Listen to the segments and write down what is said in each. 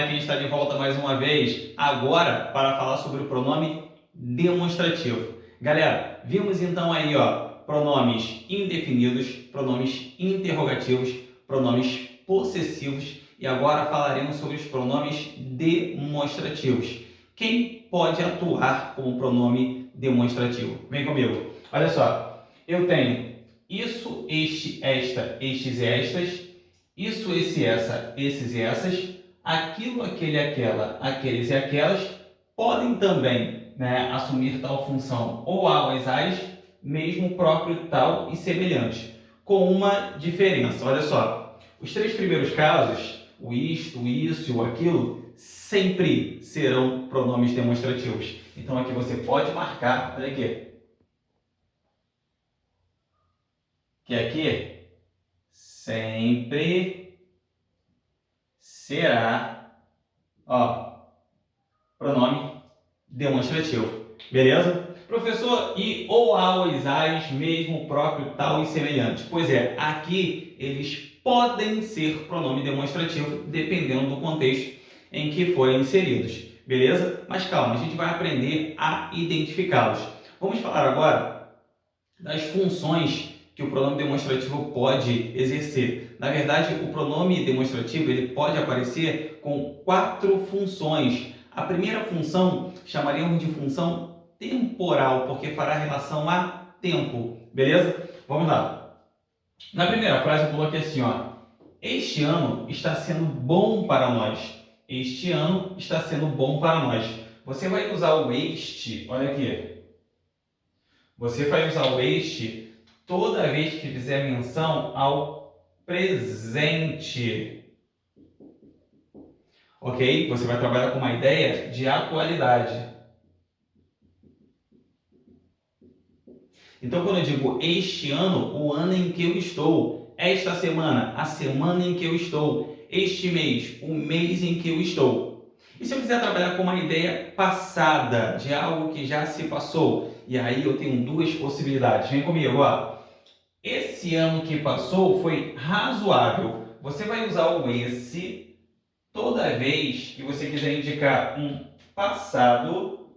moleque, a gente está de volta mais uma vez, agora para falar sobre o pronome demonstrativo. Galera, vimos então aí, pronomes indefinidos, pronomes interrogativos, pronomes possessivos e agora falaremos sobre os pronomes demonstrativos. Quem pode atuar como pronome demonstrativo? Vem comigo. Olha só, eu tenho isso, este, esta, estes e estas, isso, esse, essa, esses e essas, aquilo, aquele, aquela, aqueles e aquelas, podem também, assumir tal função ou as, mesmo próprio, tal e semelhante, com uma diferença. Olha só, os três primeiros casos, o isto, o isso e o aquilo, sempre serão pronomes demonstrativos. Então aqui você pode marcar, olha aqui, que aqui sempre será, pronome demonstrativo. Beleza? Professor, e ou as, mesmo, próprio, tal e semelhante? Pois é, aqui eles podem ser pronome demonstrativo dependendo do contexto em que forem inseridos. Beleza? Mas calma, a gente vai aprender a identificá-los. Vamos falar agora das funções que o pronome demonstrativo pode exercer. Na verdade, o pronome demonstrativo ele pode aparecer com 4 funções. A primeira função chamaríamos de função temporal, porque fará relação a tempo. Beleza? Vamos lá. Na primeira frase eu coloquei assim, este ano está sendo bom para nós. Este ano está sendo bom para nós. Você vai usar o este, olha aqui. Você vai usar o este toda vez que fizer menção ao presente. Ok? Você vai trabalhar com uma ideia de atualidade. Então, quando eu digo este ano, o ano em que eu estou. Esta semana, a semana em que eu estou. Este mês, o mês em que eu estou. E se eu quiser trabalhar com uma ideia passada, de algo que já se passou? E aí eu tenho 2 possibilidades. Vem comigo, Esse ano que passou foi razoável. Você vai usar o esse toda vez que você quiser indicar um passado,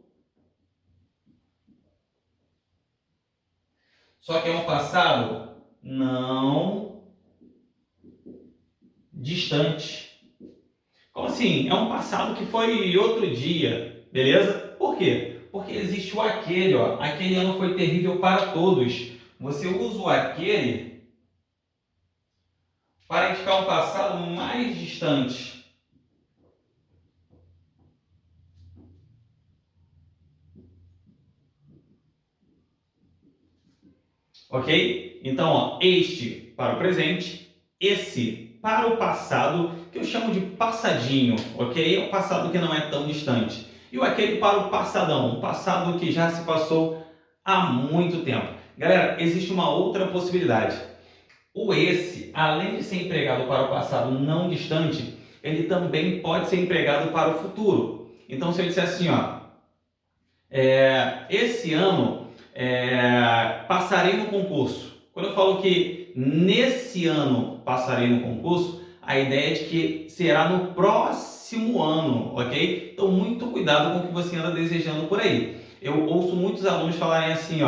só que é um passado não distante. Como assim? É um passado que foi outro dia, beleza? Por quê? Porque existe o aquele, aquele ano foi terrível para todos. Você usa o aquele para indicar um passado mais distante. Ok? Então, este para o presente, esse para o passado, que eu chamo de passadinho, ok? É um passado que não é tão distante. E o aquele para o passadão, um passado que já se passou há muito tempo. Galera, existe uma outra possibilidade. O esse, além de ser empregado para o passado não distante, ele também pode ser empregado para o futuro. Então, se eu disser assim, esse ano passarei no concurso. Quando eu falo que nesse ano passarei no concurso, a ideia é de que será no próximo ano, ok? Então, muito cuidado com o que você anda desejando por aí. Eu ouço muitos alunos falarem assim,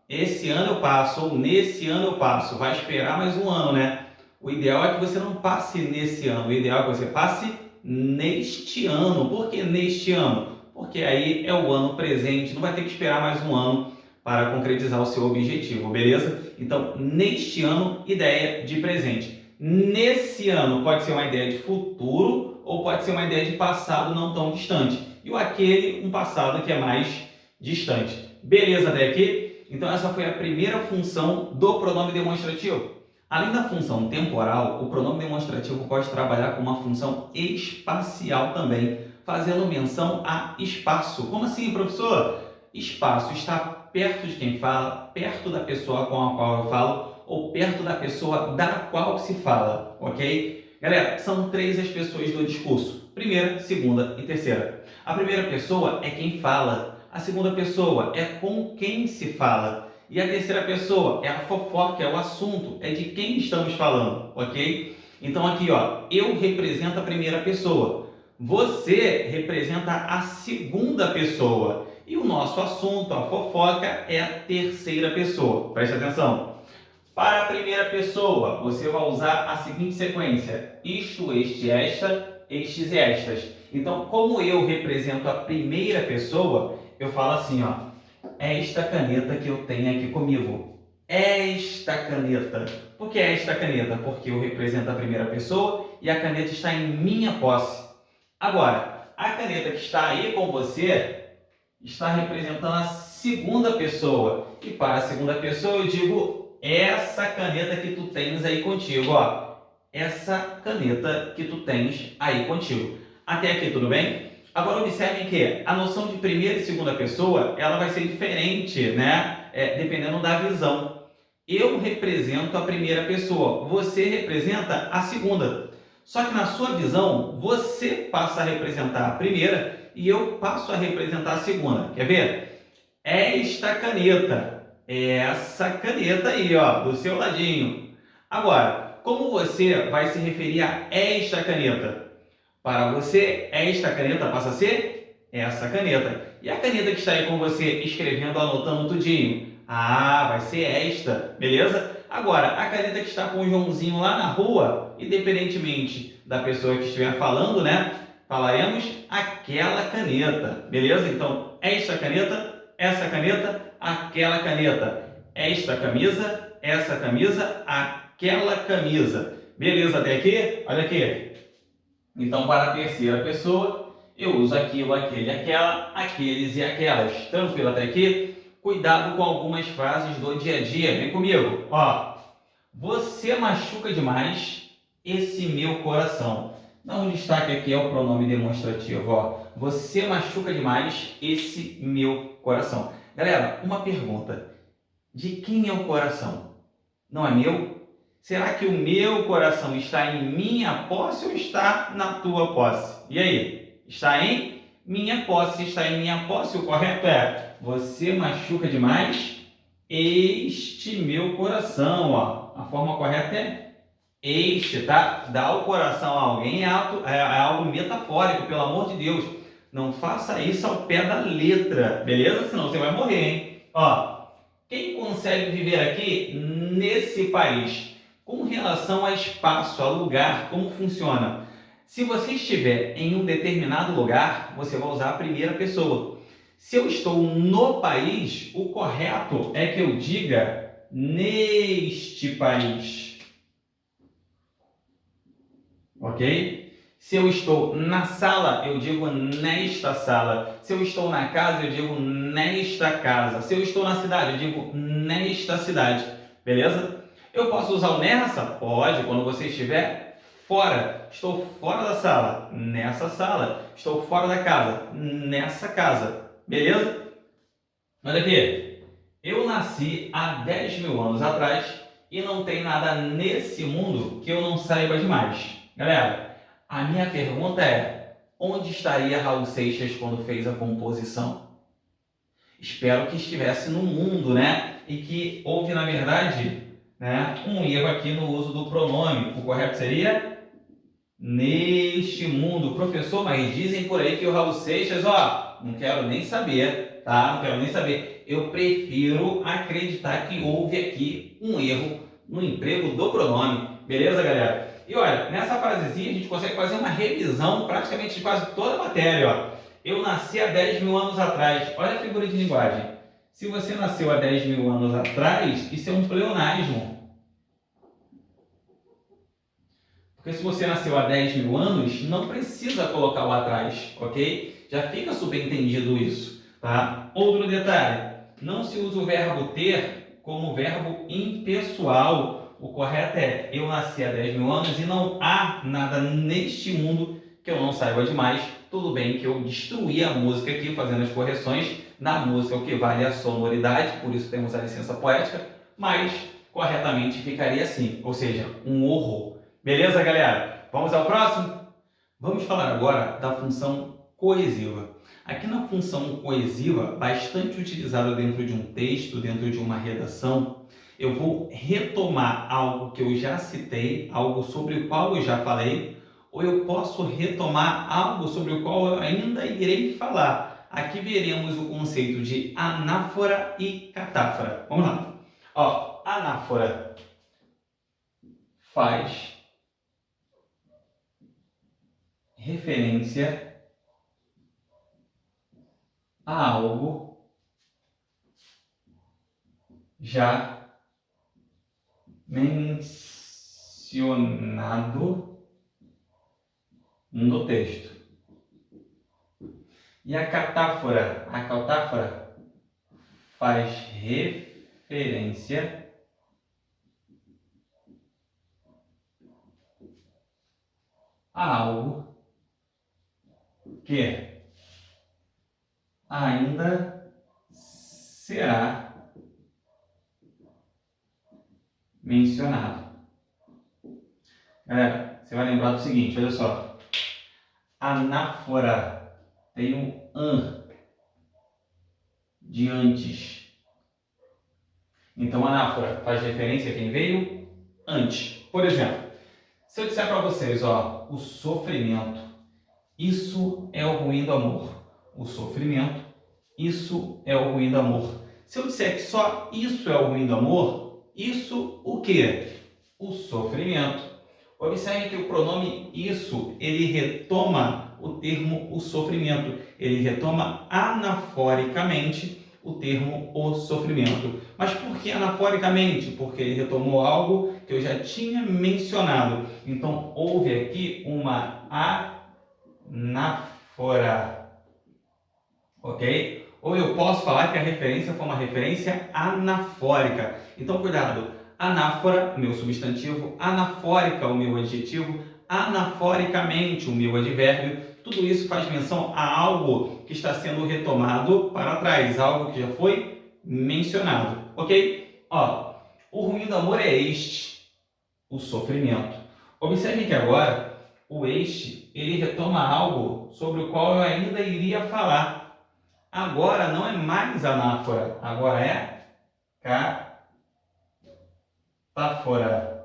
esse ano eu passo, ou nesse ano eu passo. Vai esperar mais um ano, né? O ideal é que você não passe nesse ano. O ideal é que você passe neste ano. Por que neste ano? Porque aí é o ano presente. Não vai ter que esperar mais um ano para concretizar o seu objetivo, beleza? Então, neste ano, ideia de presente. Nesse ano pode ser uma ideia de futuro ou pode ser uma ideia de passado não tão distante. E o aquele, um passado que é mais distante. Beleza até aqui? Então essa foi a primeira função do pronome demonstrativo. Além da função temporal, o pronome demonstrativo pode trabalhar com uma função espacial também, fazendo menção a espaço. Como assim, professor? Espaço está perto de quem fala, perto da pessoa com a qual eu falo, ou perto da pessoa da qual se fala, ok? Galera, são 3 as pessoas do discurso. Primeira, segunda e terceira. A primeira pessoa é quem fala. A segunda pessoa é com quem se fala. E a terceira pessoa é a fofoca, é o assunto, é de quem estamos falando, ok? Então aqui, eu represento a primeira pessoa. você representa a segunda pessoa. E o nosso assunto, a fofoca, é a terceira pessoa. Preste atenção. Para a primeira pessoa, você vai usar a seguinte sequência: isto, este, esta, estes e estas. Então, como eu represento a primeira pessoa, eu falo assim, ó: esta caneta que eu tenho aqui comigo. Esta caneta. Por que esta caneta? Porque eu represento a primeira pessoa e a caneta está em minha posse. Agora, a caneta que está aí com você está representando a segunda pessoa. E para a segunda pessoa eu digo: essa caneta que tu tens aí contigo, ó. Essa caneta que tu tens aí contigo. Até aqui tudo bem? Agora observem que a noção de primeira e segunda pessoa, ela vai ser diferente, né? Dependendo da visão. Eu represento a primeira pessoa, você representa a segunda. Só que na sua visão, você passa a representar a primeira e eu passo a representar a segunda. Quer ver? Esta caneta, essa caneta aí, ó, do seu ladinho. Agora, como você vai se referir a esta caneta? Para você, esta caneta passa a ser essa caneta. E a caneta que está aí com você, escrevendo, anotando tudinho? Ah, vai ser esta, beleza? Agora, a caneta que está com o Joãozinho lá na rua, independentemente da pessoa que estiver falando, né? Falaremos aquela caneta, beleza? Então, esta caneta, essa caneta, aquela caneta. Esta camisa, essa camisa, aquela camisa. Beleza até aqui? Olha aqui. Então, para a terceira pessoa, eu uso aquilo, aquele, aquela, aqueles e aquelas. Tranquilo até aqui? Cuidado com algumas frases do dia a dia. Vem comigo. Ó, você machuca demais esse meu coração. Dá um destaque aqui ao pronome demonstrativo. Ó, você machuca demais esse meu coração. Galera, uma pergunta. De quem é o coração? Não é meu? Será que o meu coração está em minha posse ou está na tua posse? E aí? Está em minha posse. Se está em minha posse, o correto é: você machuca demais este meu coração. Ó. A forma correta é este, tá? Dar o coração a alguém é algo metafórico, pelo amor de Deus. Não faça isso ao pé da letra, beleza? Senão você vai morrer, hein? Ó, quem consegue viver aqui nesse país? Com relação a espaço, a lugar, como funciona? Se você estiver em um determinado lugar, você vai usar a primeira pessoa. Se eu estou no país, o correto é que eu diga neste país. Ok? Se eu estou na sala, eu digo nesta sala. Se eu estou na casa, eu digo nesta casa. Se eu estou na cidade, eu digo nesta cidade. Beleza? Eu posso usar o nessa? Pode, quando você estiver fora. Estou fora da sala, nessa sala. Estou fora da casa, nessa casa. Beleza? Olha aqui. Eu nasci há 10 mil anos atrás e não tem nada nesse mundo que eu não saiba demais. Galera, a minha pergunta é: onde estaria Raul Seixas quando fez a composição? Espero que estivesse no mundo, né? E que houve, na verdade, né, um erro aqui no uso do pronome. O correto seria neste mundo. Professor, mas dizem por aí que o Raul Seixas, ó, não quero nem saber, tá? Não quero nem saber. Eu prefiro acreditar que houve aqui um erro no emprego do pronome. Beleza, galera? E olha, nessa frasezinha a gente consegue fazer uma revisão praticamente de quase toda a matéria, ó. Eu nasci há 10 mil anos atrás. Olha a figura de linguagem. Se você nasceu há 10 mil anos atrás, isso é um pleonasmo. Porque se você nasceu há 10 mil anos, não precisa colocar o atrás, ok? Já fica subentendido isso, tá? Outro detalhe, não se usa o verbo ter como verbo impessoal. O correto é: eu nasci há 10 mil anos e não há nada neste mundo que eu não saiba demais. Tudo bem que eu destruí a música aqui fazendo as correções. Na música o que vale é a sonoridade, por isso temos a licença poética, mas corretamente ficaria assim, ou seja, um horror. Beleza, galera? Vamos ao próximo? Vamos falar agora da função coesiva. Aqui na função coesiva, bastante utilizada dentro de um texto, dentro de uma redação, eu vou retomar algo que eu já citei, algo sobre o qual eu já falei, ou eu posso retomar algo sobre o qual eu ainda irei falar. Aqui veremos o conceito de anáfora e catáfora. Vamos lá. Ó, anáfora faz referência a algo já mencionado no texto. E a catáfora faz referência a algo que ainda será mencionado. Galera, você vai lembrar do seguinte, olha só. Anáfora tem um an de antes. Então, anáfora faz referência a quem veio antes. Por exemplo, se eu disser para vocês, ó, o sofrimento, isso é o ruim do amor. O sofrimento, isso é o ruim do amor. Se eu disser que só isso é o ruim do amor, isso o quê? O sofrimento. Observe que o pronome isso, ele retoma o termo o sofrimento. Ele retoma anaforicamente o termo o sofrimento. Mas por que anaforicamente? Porque ele retomou algo que eu já tinha mencionado. Então, houve aqui uma anáfora. Ok? Ou eu posso falar que a referência foi uma referência anafórica. Então, cuidado. Anáfora, o meu substantivo. Anafórica, o meu adjetivo. Anaforicamente, o meu advérbio. Tudo isso faz menção a algo que está sendo retomado para trás. Algo que já foi mencionado. Ok? Ó, o ruim do amor é este. O sofrimento. Observe que agora, o este, ele retoma algo sobre o qual eu ainda iria falar. Agora não é mais anáfora, agora é catáfora.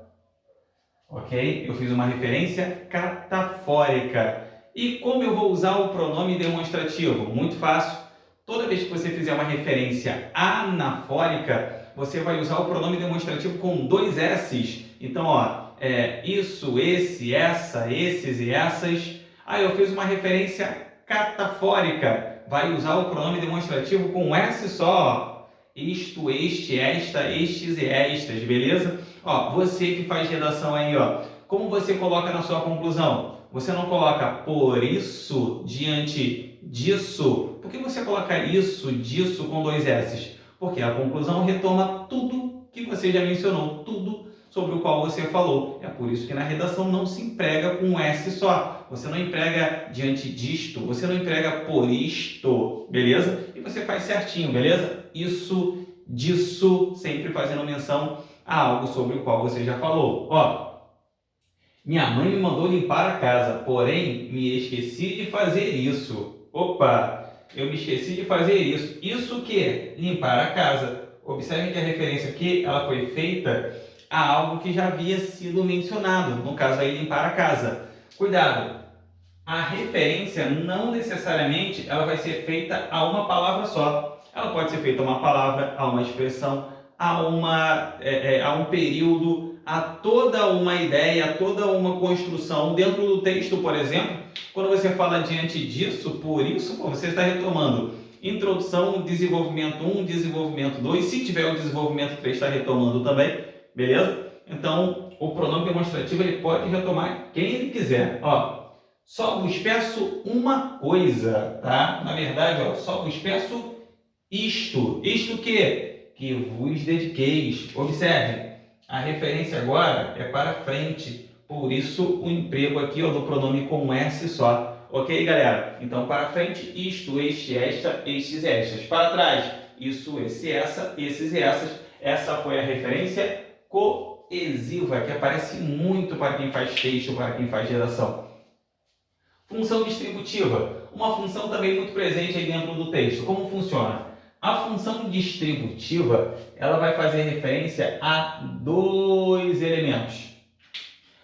Ok? Eu fiz uma referência catafórica. E como eu vou usar o pronome demonstrativo? Muito fácil. Toda vez que você fizer uma referência anafórica, você vai usar o pronome demonstrativo com dois S's. Então, ó, isso, esse, essa, esses e essas. Aí eu fiz uma referência catafórica. Vai usar o pronome demonstrativo com um S só. Isto, este, esta, estes e estas, beleza? Ó, você que faz redação aí, ó, como você coloca na sua conclusão? Você não coloca por isso diante disso. Por que você coloca isso, disso com dois S's? Porque a conclusão retoma tudo que você já mencionou, tudo sobre o qual você falou. É por isso que na redação não se emprega com um S só. Você não emprega diante disto, você não emprega por isto, beleza? E você faz certinho, beleza? Isso, disso, sempre fazendo menção a algo sobre o qual você já falou. Ó, minha mãe me mandou limpar a casa, porém me esqueci de fazer isso. Opa, eu me esqueci de fazer isso. Isso o que? Limpar a casa. Observe que a referência aqui ela foi feita a algo que já havia sido mencionado, no caso aí limpar a casa. Cuidado, a referência não necessariamente ela vai ser feita a uma palavra só. Ela pode ser feita a uma palavra, a uma expressão, a um período, a toda uma ideia, a toda uma construção. Dentro do texto, por exemplo, quando você fala diante disso, por isso, você está retomando introdução, desenvolvimento 1, desenvolvimento 2. Se tiver o desenvolvimento 3, está retomando também, beleza? Então, o pronome demonstrativo ele pode retomar quem ele quiser. Ó, só vos peço uma coisa, tá? Na verdade, ó, só vos peço isto. Isto o quê? Que vos dediqueis. Observe, a referência agora é para frente. Por isso, o emprego aqui ó, do pronome com S só. Ok, galera? Então, para frente, isto, este, esta, estes, estas. Para trás, isso, esse, essa, esses e essas. Essa foi a referência coesiva, que aparece muito para quem faz texto, para quem faz redação. Função distributiva. Uma função também muito presente aí dentro do texto. Como funciona? A função distributiva, ela vai fazer referência a dois elementos.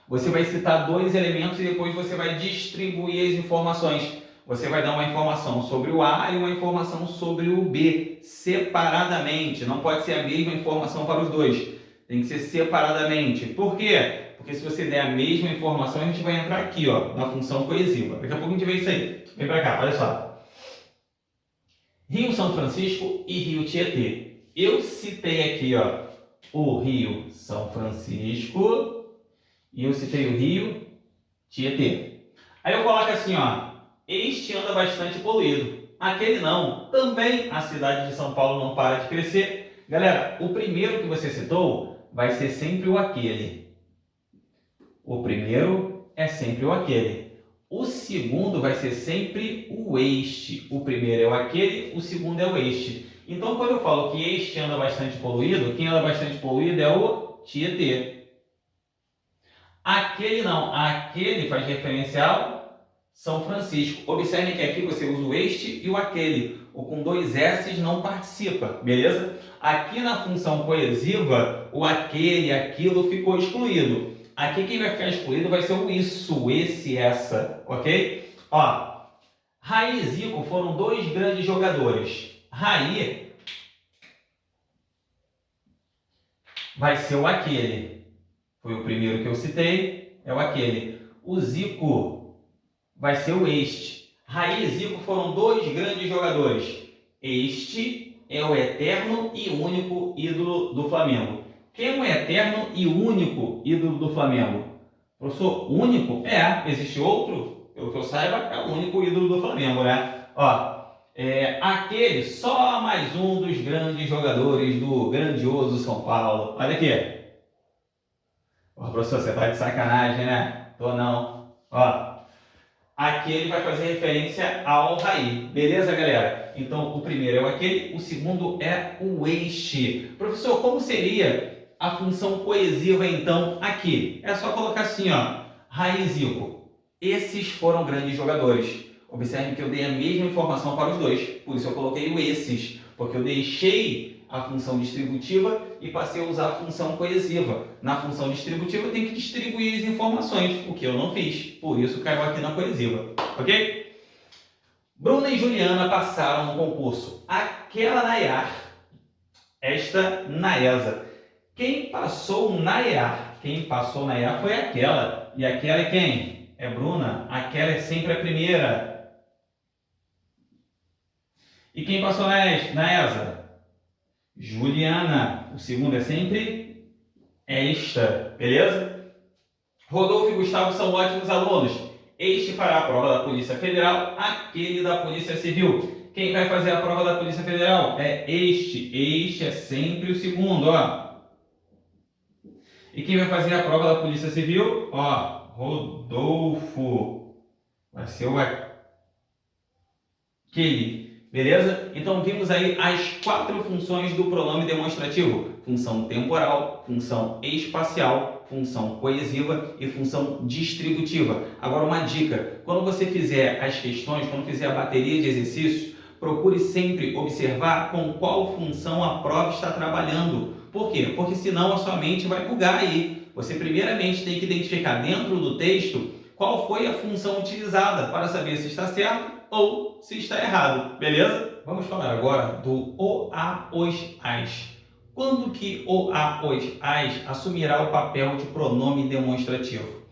Você vai citar dois elementos e depois você vai distribuir as informações. Você vai dar uma informação sobre o A e uma informação sobre o B, separadamente. Não pode ser a mesma informação para os dois. Tem que ser separadamente. Por quê? Porque se você der a mesma informação, a gente vai entrar aqui, ó, na função coesiva. Daqui a pouco a gente vê isso aí. Vem para cá, olha só. Rio São Francisco e Rio Tietê. Eu citei aqui, ó, o Rio São Francisco e eu citei o Rio Tietê. Aí eu coloco assim, ó, este anda bastante poluído, aquele não. Também a cidade de São Paulo não para de crescer. Galera, o primeiro que você citou vai ser sempre o aquele. O primeiro é sempre o aquele. O segundo vai ser sempre o este. O primeiro é o aquele, o segundo é o este. Então, quando eu falo que este anda bastante poluído, quem anda bastante poluído é o Tietê. Aquele não. Aquele faz referência ao São Francisco. Observe que aqui você usa o este e o aquele. O com dois S's não participa, beleza? Aqui na função coesiva, o aquele, aquilo ficou excluído. Aqui quem vai ficar excluído vai ser o isso, esse, essa, ok? Ó, Raí e Zico foram dois grandes jogadores. Raí vai ser o aquele. Foi o primeiro que eu citei, é o aquele. O Zico vai ser o este. Raí e Zico foram dois grandes jogadores. Este é o eterno e único ídolo do Flamengo. Quem é o eterno e único ídolo do Flamengo? Professor, único? Existe outro? Pelo que eu saiba, é o único ídolo do Flamengo, né? Ó, aquele só mais um dos grandes jogadores do grandioso São Paulo. Olha aqui. Ó, professor, você tá de sacanagem, né? Tô não. Ó, aquele vai fazer referência ao Raí. Beleza, galera? Então, o primeiro é o aquele, o segundo é o este. Professor, como seria a função coesiva, então, aqui? É só colocar assim, ó, Raí e Zico. Esses foram grandes jogadores. Observe que eu dei a mesma informação para os dois. Por isso eu coloquei o esses, porque eu deixei a função distributiva e passei a usar a função coesiva. Na função distributiva eu tenho que distribuir as informações, o que eu não fiz. Por isso caiu aqui na coesiva, ok? Bruna e Juliana passaram no concurso. Aquela na EAR, esta na ESA. Quem passou na EAR? Quem passou na EAR foi aquela. E aquela é quem? É Bruna. Aquela é sempre a primeira. E quem passou na ESA? Juliana. O segundo é sempre esta. Beleza? Rodolfo e Gustavo são ótimos alunos. Este fará a prova da Polícia Federal, aquele da Polícia Civil. Quem vai fazer a prova da Polícia Federal? É este. Este é sempre o segundo, ó. E quem vai fazer a prova da Polícia Civil? Ó, Rodolfo. Vai ser o aquele. Beleza? Então vimos aí as 4 funções do pronome demonstrativo. Função temporal, função espacial, função coesiva e função distributiva. Agora uma dica, quando você fizer as questões, quando fizer a bateria de exercícios, procure sempre observar com qual função a prova está trabalhando. Por quê? Porque senão a sua mente vai bugar aí. Você primeiramente tem que identificar dentro do texto qual foi a função utilizada para saber se está certo ou se está errado, beleza? Vamos falar agora do o, a, os, as. Quando que o, a, os, as assumirá o papel de pronome demonstrativo?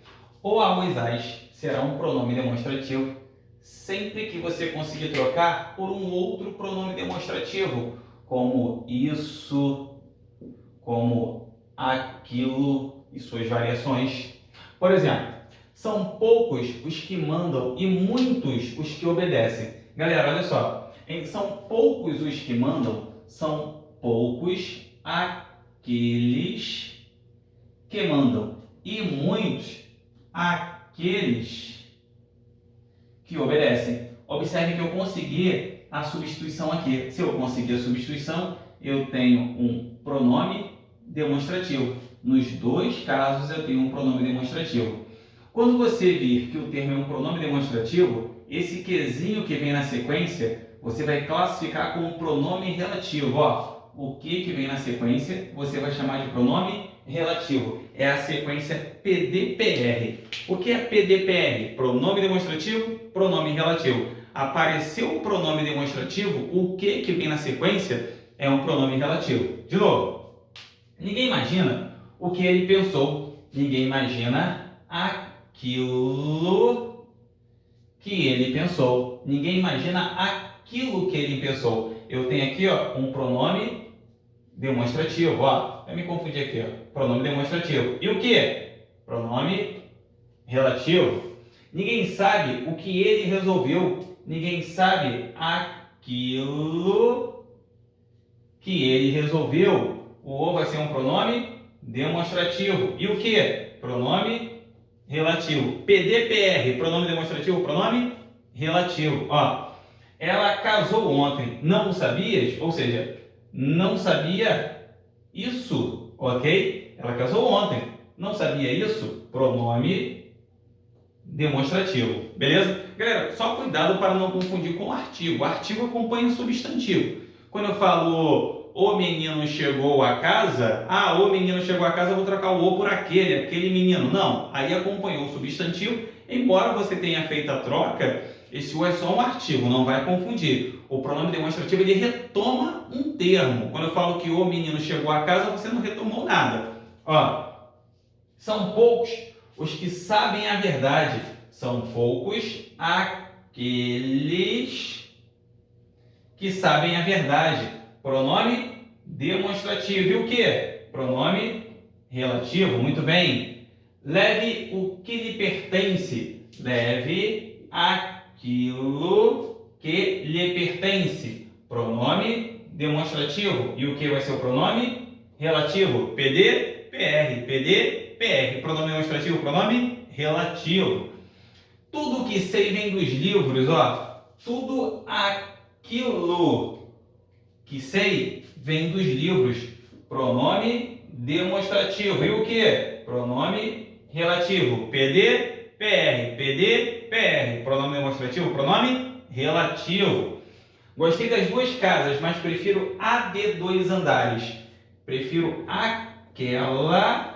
O, a, os, as será um pronome demonstrativo sempre que você conseguir trocar por um outro pronome demonstrativo, como isso, como aquilo e suas variações. Por exemplo, são poucos os que mandam e muitos os que obedecem. Galera, olha só, são poucos os que mandam, são poucos aqueles que mandam e muitos aqueles que obedecem. Observe que eu consegui a substituição aqui. Se eu conseguir a substituição, eu tenho um pronome demonstrativo. Nos dois casos eu tenho um pronome demonstrativo. Quando você vir que o termo é um pronome demonstrativo, esse quezinho que vem na sequência, você vai classificar como pronome relativo. Ó, o que vem na sequência, você vai chamar de pronome relativo. É a sequência PDPR. O que é PDPR? Pronome demonstrativo, pronome relativo. Apareceu o pronome demonstrativo, o que vem na sequência é um pronome relativo. De novo, ninguém imagina o que ele pensou. Ninguém imagina aquilo que ele pensou. Ninguém imagina aquilo que ele pensou. Eu tenho aqui, ó, um pronome demonstrativo, ó. Eu me confundi aqui, ó. Pronome demonstrativo. E o que? Pronome relativo. Ninguém sabe o que ele resolveu. Ninguém sabe aquilo que ele resolveu. O O vai ser um pronome demonstrativo. E o que? Pronome relativo. PDPR, pronome demonstrativo, pronome relativo. Ó, ela casou ontem. Não sabias? Ou seja, não sabia isso, ok? Ela casou ontem. Não sabia isso? Pronome demonstrativo. Beleza? Galera, só cuidado para não confundir com artigo. O artigo acompanha o substantivo. Quando eu falo o menino chegou a casa, o menino chegou a casa, eu vou trocar o o por aquele menino. Não, aí acompanhou o substantivo. Embora você tenha feito a troca, esse o é só um artigo, não vai confundir. O pronome demonstrativo, ele retoma um termo. Quando eu falo que o menino chegou a casa, você não retomou nada. Ó, são poucos os que sabem a verdade. São poucos aqueles que sabem a verdade. Pronome demonstrativo. E o que? Pronome relativo. Muito bem. Leve o que lhe pertence. Leve aquilo que lhe pertence. Pronome demonstrativo. E o que vai ser o pronome relativo? PDPR. PDPR. Pronome demonstrativo, pronome relativo. Tudo que sei vem dos livros, ó. Tudo aquilo que sei vem dos livros. Pronome demonstrativo. E o que? Pronome relativo. PDPR. PDPR. Pronome demonstrativo, pronome relativo. Gostei das duas casas, mas prefiro a de 2 andares. Prefiro aquela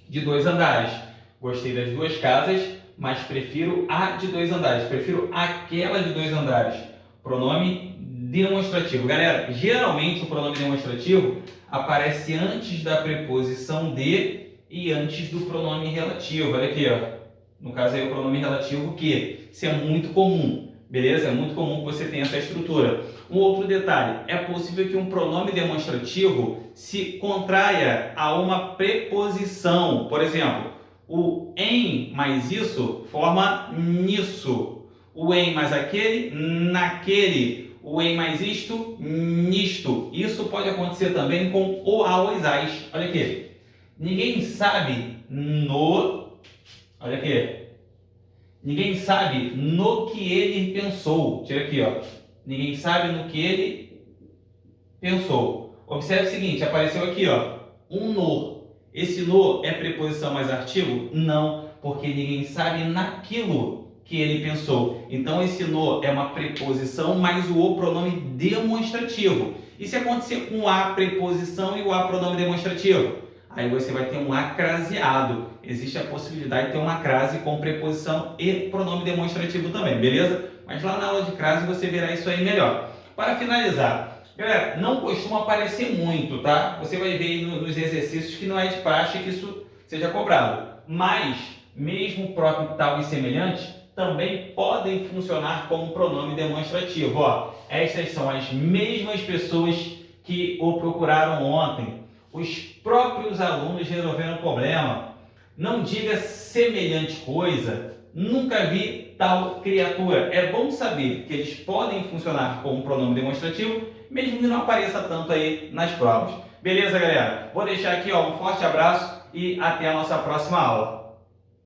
de 2 andares. Gostei das duas casas, mas prefiro a de 2 andares. Prefiro aquela de 2 andares. Pronome demonstrativo. Galera, geralmente o pronome demonstrativo aparece antes da preposição de e antes do pronome relativo. Olha aqui, ó. No caso aí o pronome relativo que. Isso é muito comum. Beleza? É muito comum que você tenha essa estrutura. Um outro detalhe, é possível que um pronome demonstrativo se contraia a uma preposição. Por exemplo, o em mais isso forma nisso. O em mais aquele, naquele. O em mais isto, nisto. Isso pode acontecer também com o a, os, as. Olha aqui. Ninguém sabe no... Olha aqui. Ninguém sabe no que ele pensou. Tira aqui, ó. Ninguém sabe no que ele pensou. Observe o seguinte, apareceu aqui, ó, um no. Esse no é preposição mais artigo? Não, porque ninguém sabe naquilo que ele pensou. Então, esse no é uma preposição mais o pronome demonstrativo. E se acontecer com a preposição e o a pronome demonstrativo? Aí você vai ter um acraseado. Existe a possibilidade de ter uma crase com preposição e pronome demonstrativo também, beleza? Mas lá na aula de crase você verá isso aí melhor. Para finalizar, galera, não costuma aparecer muito, tá? Você vai ver aí nos exercícios que não é de praxe que isso seja cobrado. Mas, mesmo próprio, tal e semelhante, também podem funcionar como pronome demonstrativo. Ó, estas são as mesmas pessoas que o procuraram ontem. Os próprios alunos resolveram o problema. Não diga semelhante coisa. Nunca vi tal criatura. É bom saber que eles podem funcionar como pronome demonstrativo, mesmo que não apareça tanto aí nas provas. Beleza, galera? Vou deixar aqui, ó, um forte abraço e até a nossa próxima aula.